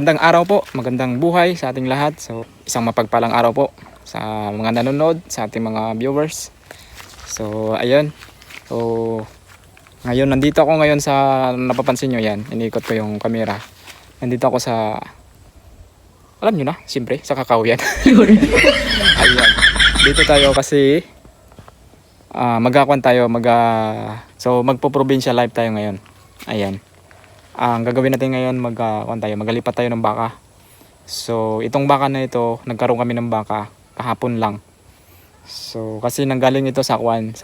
magandang araw po, magandang buhay sa ating lahat. So, isang mapagpalang araw po sa mga nanonood, sa ating mga viewers. So, ayun. So, ngayon nandito ako ngayon sa, napapansin nyo yan, iniikot ko yung camera. Nandito ako sa, alam nyo na, siyempre, sa Kakahuyan. Ayun. Dito tayo kasi, so magpo-provincial life tayo ngayon. Ayan. Ang gagawin natin ngayon, magalipat tayo ng baka. So itong baka na ito, nagkaroon kami ng baka kahapon lang. So kasi nanggaling ito sa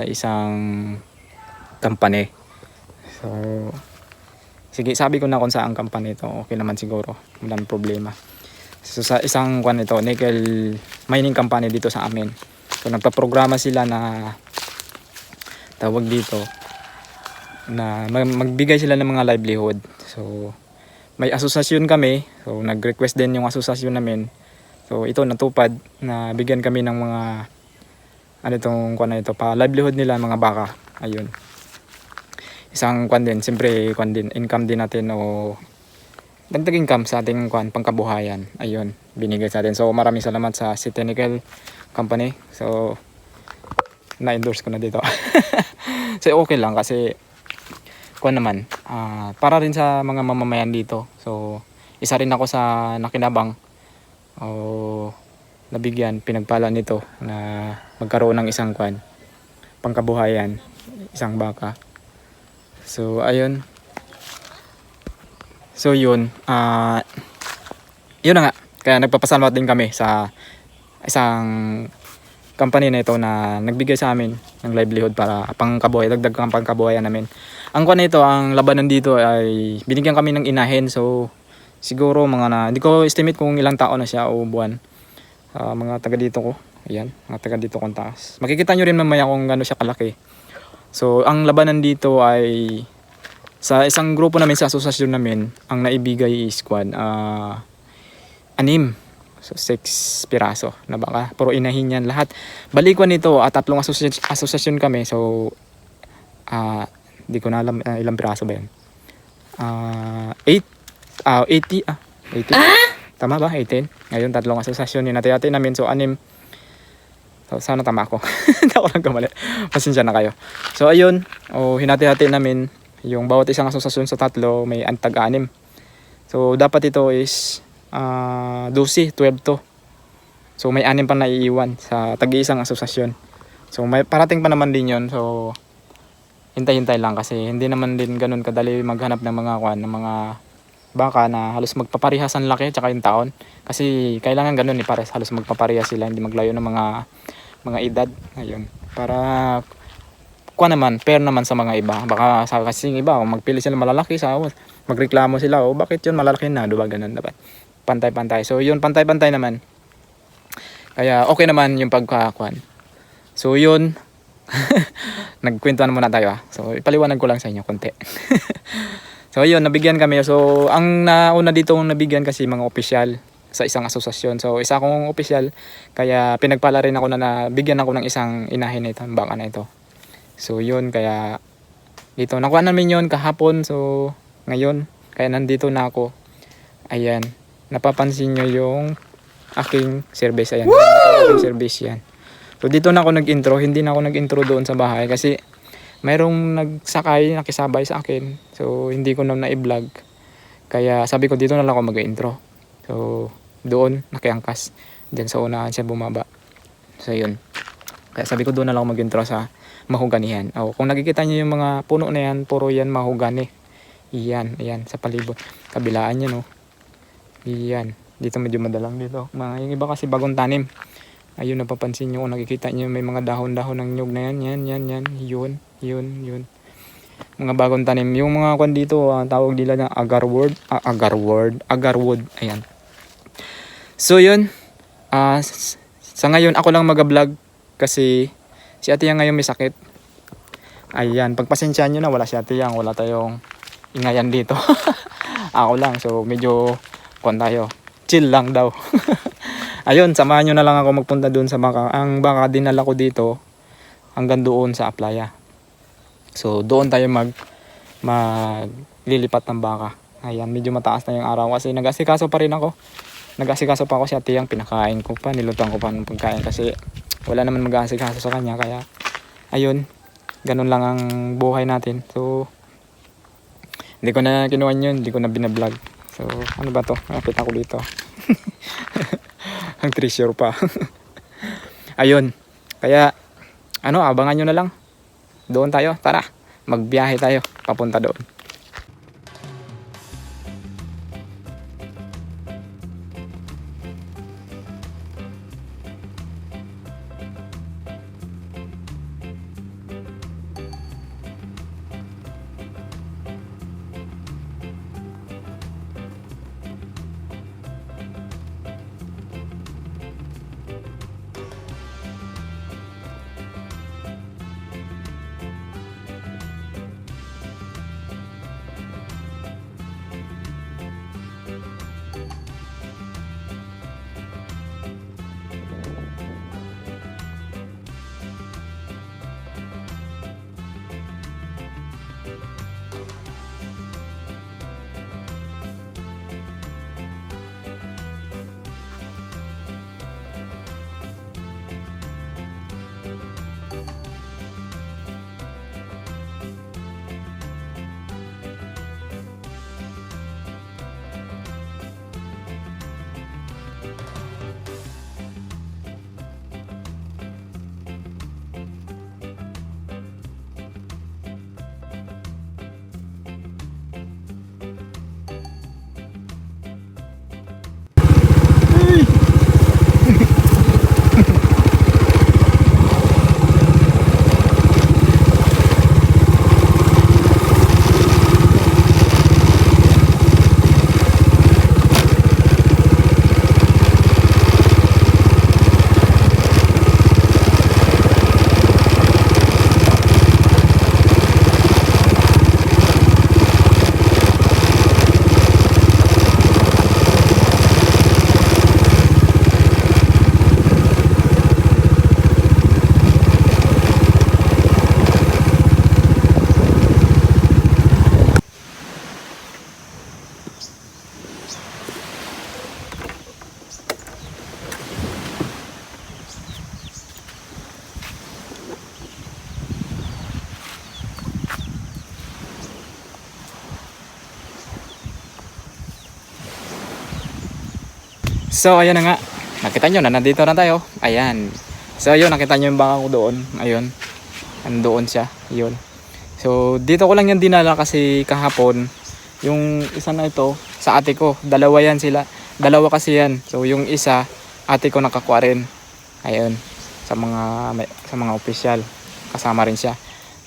isang company. So sige, sabi ko na kung saan company ito, okay naman siguro, walang problema. So sa isang ito, nickel mining company dito sa amin. So nagpa-programa sila na tawag dito na magbigay sila ng mga livelihood. So may asosasyon kami, so nag-request din yung asosasyon namin. So ito natupad na bigyan kami ng mga pa livelihood nila, mga baka. Ayun. Isang din, siyempre income din natin, o dagdag income sa ating pangkabuhayan. Ayun, binigay sa atin. So maraming salamat sa City Nickel Company. So na-endorse ko na dito. So okay lang kasi para rin sa mga mamamayan dito. So isa rin ako sa nakinabang o nabigyan, pinagpala nito na magkaroon ng isang pangkabuhayan, isang baka. So ayun. So yun, yun na nga. Kaya nagpapasalamat din kami sa isang company na ito na nagbigay sa amin ng livelihood para pangkabuhay, dagdag ang pangkabuhayan namin. Ang ang labanan dito ay binigyan kami ng inahin. So siguro hindi ko estimate kung ilang taon na siya o buwan. Mga taga dito ko, ayan, mga taga dito kong taas. Makikita nyo rin mamaya kung gaano siya kalaki. So ang labanan dito ay sa isang grupo namin, sa asosasyon namin, ang naibigay is 6. So 6 piraso na baka, puro inahin yan lahat. Balikwan nito, 3 asosasyon kami. So di ko na alam ilang piraso ba yan. 80. Tama ba? 18. Ngayon 3 asosasyon yung natiyati namin. So 6. So sana tama ako. Hindi ako nagkamali. Pasensya na kayo. So ayun, hinati-hati namin yung bawat isang asosasyon sa 3, may antag-6. So dapat ito is 12 to. So may 6 pa naiiwan sa tag-iisang asosasyon. So may parating pa naman din yon. So hintay-hintay lang kasi hindi naman din ganun kadali maghanap ng mga baka na halos magpaparehas ang laki tsaka yung taon. Kasi kailangan ganun pares halos magpaparehas sila, hindi maglayo ng mga edad. Ayun. Para fair naman sa mga iba. Baka sa kasing iba, magpili sila malalaki, magreklamo sila, bakit yun malalaki na, diba? Ganun dapat. Pantay-pantay. So yun, pantay-pantay naman. Kaya okay naman yung pagkakuan. So yun, nagkwentuhan muna tayo. So ipaliwanag ko lang sa inyo konti. So yun, nabigyan kami. So ang nauna dito nabigyan kasi mga opisyal sa isang asosasyon. So isa akong opisyal, kaya pinagpala rin ako na nabigyan ako ng isang inahin na ito, baka na ito. So yun, kaya dito nakuha namin yun kahapon. So ngayon, kaya nandito na ako. Ayan, napapansin nyo yung aking service. Ayan, aking service yan. So dito na ako nag-intro. Hindi na ako nag-intro doon sa bahay kasi mayroong nagsakay, nakisabay sa akin. So hindi ko na i-vlog. Kaya sabi ko dito na lang ako mag-intro. So doon nakiangkas, diyan sa unahan siya bumaba. So yun, kaya sabi ko doon na lang ako mag-intro sa mahuganihan. Kung nakikita niyo yung mga puno na yan, puro yan mahugani. Iyan, ayan, sa palibot. Kabilaan yan, Iyan, dito medyo madalang dito. Yung iba kasi bagong tanim. Ayun, napapansin nyo, kung nakikita nyo may mga dahon-dahon ng nyug na yan. Yun. Mga bagong tanim. Yung mga dito, tawag nila na agarwood. Ayan. So yun, sa ngayon ako lang mag-vlog kasi si Ate Yang ngayon may sakit. Ayan, pagpasensyaan nyo na, wala si Ate Yang, wala tayong ingayan dito. Ako lang, so medyo tayo, chill lang daw. Ayun, samahan nyo na lang ako magpunta doon sa baka. Ang baka dinala ko dito hanggang doon sa Aplaya. So doon tayo maglilipat ng baka. Ayan, medyo mataas na yung araw kasi nag-asikaso pa rin ako. Nag-asikaso pa ako si Ate Yang, pinakain ko pa, nilutuan ko pa ng pagkain kasi wala naman mag-asikaso sa kanya. Kaya ayun, ganun lang ang buhay natin. So hindi ko na kinuha yun, hindi ko na binablog. So ano ba to? Nakita ko dito. Ang treasure pa. Ayun, kaya ano, abangan nyo na lang. Doon tayo, tara, magbiyahe tayo papunta doon. So ayun na nga, nakita nyo na nandito na tayo. Ayan. So ayun, nakita nyo yung baka ko doon. Ayun, nandoon siya. Ayun. So dito ko lang yan dinala kasi kahapon yung isa na ito sa ate ko. Dalawa yan sila. Dalawa kasi yan. So yung isa ate ko nakakuha rin. Ayun, sa mga opisyal. Kasama rin siya.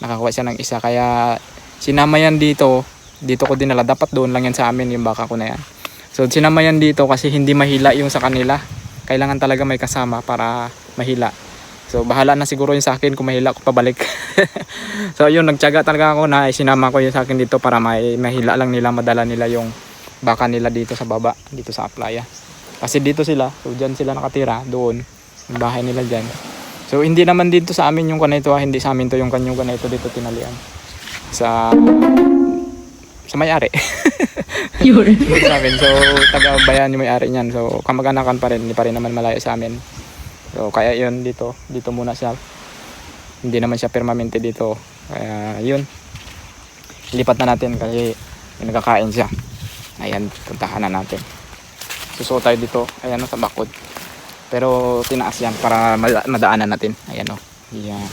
Nakakuha siya ng isa kaya sinama yan dito. Dito ko dinala. Dapat doon lang yan sa amin yung baka ko na yan. So sinama yan dito kasi hindi mahila yung sa kanila. Kailangan talaga may kasama para mahila. So bahala na siguro yung sa akin kung mahila ko pabalik. So yun, nagtiyaga talaga ako na isinama ko yung sa akin dito para mahila lang nila, madala nila yung baka nila dito sa baba, dito sa playa. Kasi dito sila, so dyan sila nakatira, doon, yung bahay nila dyan. So hindi naman dito sa amin yung kanito, hindi sa amin to yung kanyang kanito dito tinalian. Sa may-ari. Sabi, so taga-bayan yung may-ari niyan. So kamag-anakan pa rin, hindi pa rin naman malayo sa amin. So kaya yun dito muna siya. Hindi naman siya permanente dito. Kaya yun. Lipat na natin kasi nagkakain siya. Ayan, puntahan na natin. Susuot tayo dito, ayan sa bakod. Pero tinaas yan para madaanan natin. Ayan o. Ayan.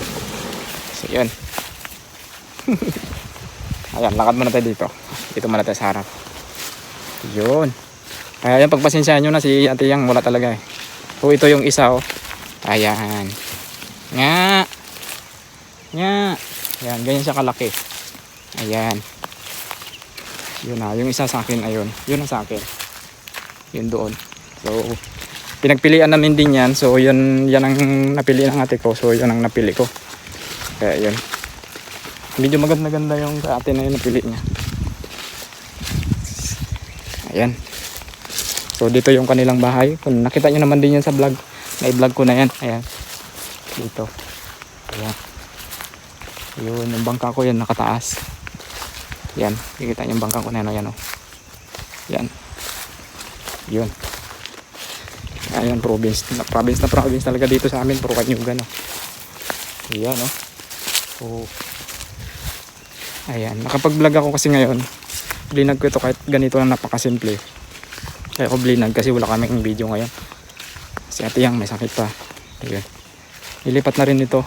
So yun. Ayan, lakad muna tayo dito. Dito muna tayo sa harap. Yun. Kaya yan, pagpasensyahan nyo na si Ate Yang, wala talaga eh. So ito yung isa oh. Ayan. Nga. Ayan, ganyan siya kalaki. Ayan. Yun na, yung isa sa akin, ayun. Yun ang sa akin. Yun doon. So, pinagpilian namin din yan. So, yan ang napili ng ate ko. So, yun ang napili ko. Kaya yun. Medyo maganda yung sa ate na yung napili niya. Ayan. So dito yung kanilang bahay. Kung nakita nyo naman din yan sa vlog, na-vlog ko na yan. Ayan. Dito. Ayan. Yun, yung bangka ko yan nakataas. Yan. Kikita yung bangka ko na yan. Ayan o. Yan. Yun. Ayan, province talaga dito sa amin, puro kanyugan, oh. Ayan, oh. So, ayan, nakapag-vlog ako kasi ngayon. Blinag ko ito kahit ganito lang, napakasimple. Kaya ako blinag kasi wala kaming video ngayon. Si ate yang may sakit pa. Ayun. Lilipat na rin ito.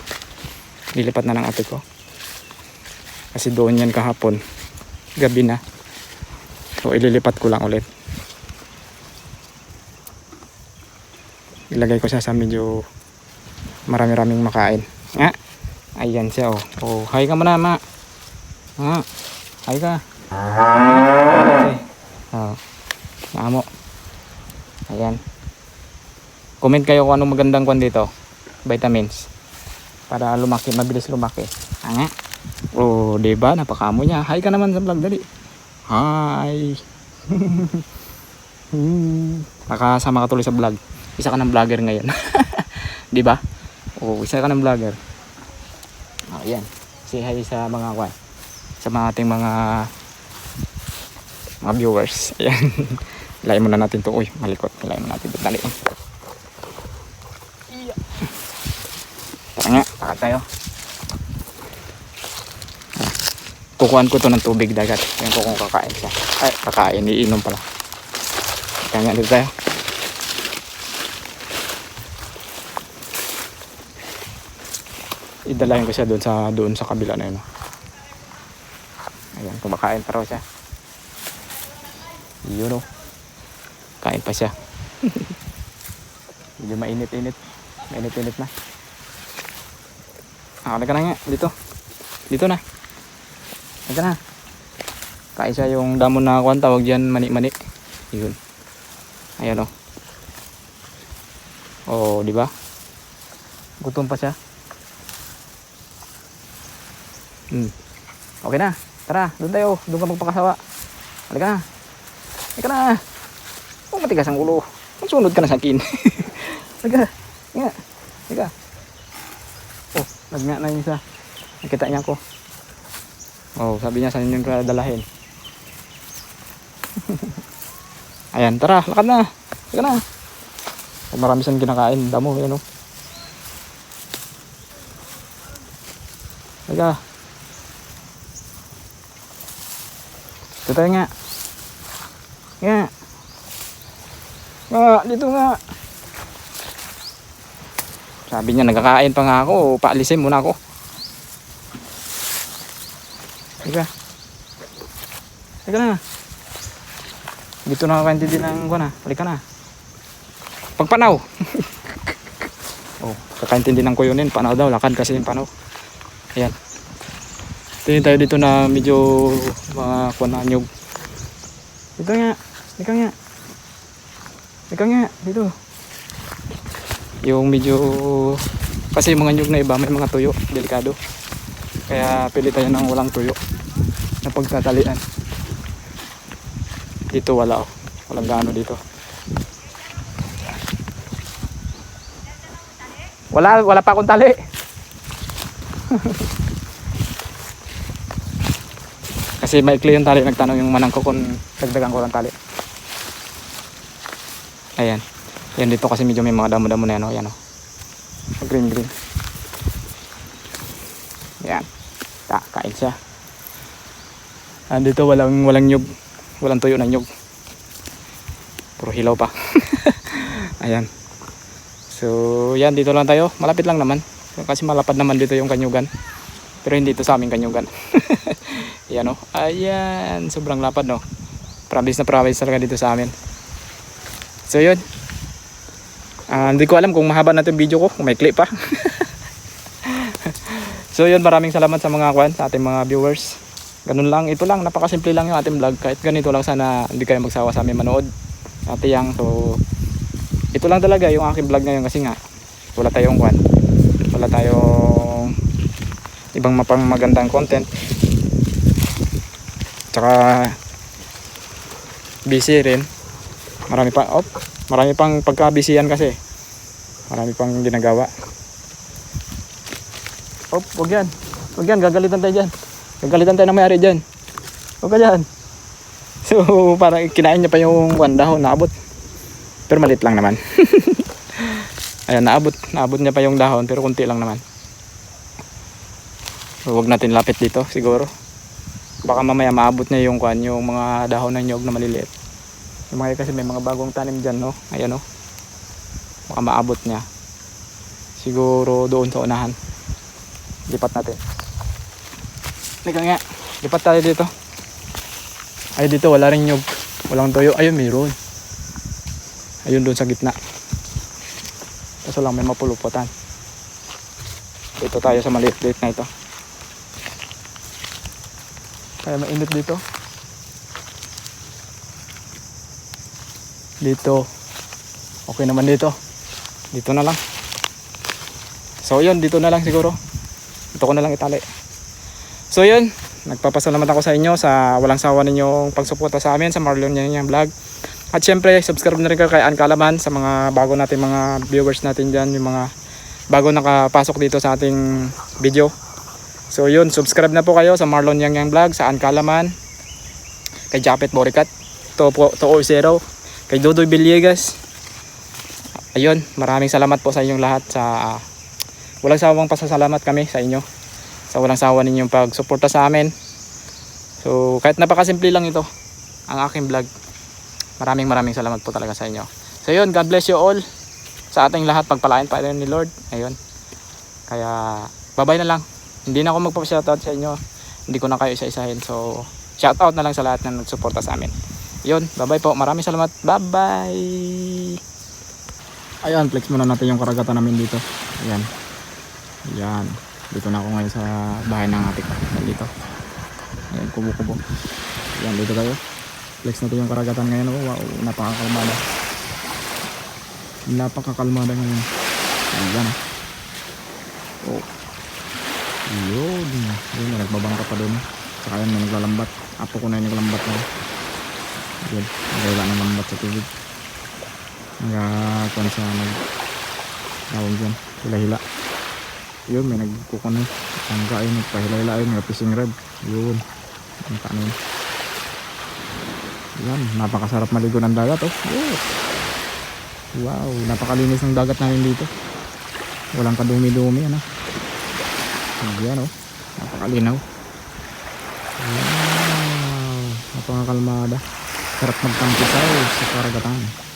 Lilipat na ng ate ko. Kasi doon yan kahapon. Gabi na. So ililipat ko lang ulit. Ilagay ko siya sa medyo marami-raming makain. Nga. Ayan siya, oh. Oh, hi ka muna, ma. Ha. Hi ka. Okay. Oh. Maamo. Ayan. Comment kayo kung anong magandang kwan dito. Vitamins. Para lumaki, mabilis lumaki. Nga. Oh, diba? Napakamo niya. Hi ka naman sa vlog, dali. Hi. Nakasama ka tuloy sa vlog. Isa ka ng vlogger ngayon. Diba? Oh, isa ka ng vlogger. Oh, yan. Say hi sa mga kwan. Sa mga ating mga viewers. Ayan. Ilayin muna natin to. Uy, malikot. Ilayin muna natin to. Dali. Tara nga. Pakat tayo. Kukuhan ko to ng tubig dagat. Yan ko kung kakain siya. Ay, kakain. Iinom pala. Kaya nga dito tayo. Idalayin ko siya doon sa kabila na yun. Ayan, kumakain pa raw siya. Yun, oh. Kain pa siya. Medyo mainit-init. Mainit-init na. Halika na nga. Dito na. Halika na. Kain siya yung damo na kuwan, tawag dyan, mani-mani. Yun. Ayan, oh. Oh, di ba? Gutom pa siya. Okay na. Tara, doon tayo. Doon ka magpakasawa. Halika na. Halika na. Oh, matigas ang ulo. Magsunod ka na sa akin. Halika. Nga. Halika. Oh, nagna na yun siya. Nakita niya ako. Oh, sabi niya saan yung dalahin. Ayan, tara. Lakad na. Halika na. Oh, marami siyang kinakain. Damo, yan, oh. Halika. Dito tayo nga. Nga. Nga, dito nga. Sabi niya, nagkakain pa nga ako. Paalisin muna ako. Halika. Halika na. Dito na kakaintindi ng kuwan, ha. Halika na. Pagpanaw. Oh, kakaintindi ng kuyunin. Panaw daw. Lakad kasi yung panaw. Ayan. Tingin tayo dito na medyo mga kuwan na nyug. Dito nga. Dito nga. Dito nga. Dito. Yung medyo kasi mga nyug na iba may mga tuyo. Delikado. Kaya pili tayo ng walang tuyo na pagtatalian. Dito wala, oh. Walang gaano dito. Wala pa akong tali. Kasi maikli yung tali. Nagtanong yung manang ko kung dagdagan ko ng tali. Ayan. Yan dito kasi medyo may mga damo-damo na yan, oh. Yan, oh. Green. Yan. Kain siya. Dito walang nyug. Walang tuyo na nyug. Puro hilaw pa. Ayan. So, yan. Dito lang tayo. Malapit lang naman. Kasi malapad naman dito yung kanyugan. Pero hindi ito sa aming kanyugan. Ayan, oh. Ayan. Sobrang lapad, no. Province talaga dito sa amin. So, yun. Hindi ko alam kung mahaba na itong video ko. Kung may clip pa. So, yun. Maraming salamat sa mga kwan. Sa ating mga viewers. Ganun lang. Ito lang. Napakasimple lang yung ating vlog. Kahit ganito lang, sana hindi kayo magsawa sa amin manood. Ate yang. So, ito lang talaga yung aking vlog ngayon. Kasi nga, wala tayong kwan. Wala tayong ibang mapang magandang content. Tsaka busy rin. Marami pang pagka-busyhan kasi. Marami pang ginagawa. Wag yan. Gagalitan tayo dyan. Gagalitan tayo na may-ari dyan. Huwag ka dyan. So parang kinain niya pa yung dahon, naabot. Pero maliit lang naman. Ayan, naabot niya pa yung dahon pero konti lang naman. So, huwag natin lapit dito siguro. Baka mamaya maabot niya yung yung mga dahon ng nyog na maliliit. Yung mga kasi may mga bagong tanim dyan, no? Ayan, no? Baka maabot niya. Siguro doon sa unahan. Lipat natin. Teka nga, lipat tayo dito. Ay, dito wala rin nyog. Walang toyo. Ayun, mayroon. Ayun doon sa gitna. Kaso lang may mapuluputan. Dito tayo sa maliit-liit na ito. Kaya mainit dito. Dito. Okay naman dito. Dito na lang. So yun, dito na lang siguro. Dito ko na lang itali. So yun, nagpapasalamat ako sa inyo sa walang sawa ninyong pagsuporta sa amin sa Marlon Yang Vlog. At syempre, subscribe na rin kayo kay Ann Kalaman sa mga bago natin mga viewers natin dyan, yung mga bago nakapasok dito sa ating video. So yun, subscribe na po kayo sa Marlon Yang Vlog, sa Ann Kalaman, kay Japet Boricat, to 0, kay Dodoy Villegas. Ayun, maraming salamat po sa inyong lahat. Sa walang sawang pasasalamat kami sa inyo, sa walang sawa ninyong pagsuporta sa amin. So kahit napakasimple lang ito ang aking vlog, maraming salamat po talaga sa inyo. So yun, God bless you all. Sa ating lahat, pagpalain pa rin ni Lord. Ayun, kaya bye-bye na lang. Hindi na ako magpa-shoutout sa inyo, hindi ko na kayo isa-isahin. So shoutout na lang sa lahat na nagsuporta sa amin. Yun, bye-bye po, maraming salamat. Bye-bye. Ayan, flex muna natin yung karagatan namin dito. Ayan. Ayan. Dito na ako ngayon sa bahay ng atik. Dito. Ayan, kubo-kubo. Ayan, dito tayo. Flex natin yung karagatan ngayon. Oh, wow, napakakalmada. Napakakalmada ngayon. Ayan. Oh. Yun. Yun, nagbabangka pa doon. Saka yun, may naglalambat. Apo ko na yung naglambat na. Yun, naglaila ng lambat sa tubig. Nagkakuan siya, tawag dyan, hila-hila. Yun, may nagkukunan. Ang kain, nagpahila-hila yun, nagpa-fishing rod. Yun, ang kanin. Yan, napakasarap maligo ng dagat, oh. Wow, napakalinis ng dagat namin dito. Walang kadumi-dumi, ano. Yan, oh, napakalinaw. Wow, napakakalmada. Sarap magtampisaw sa karagatan.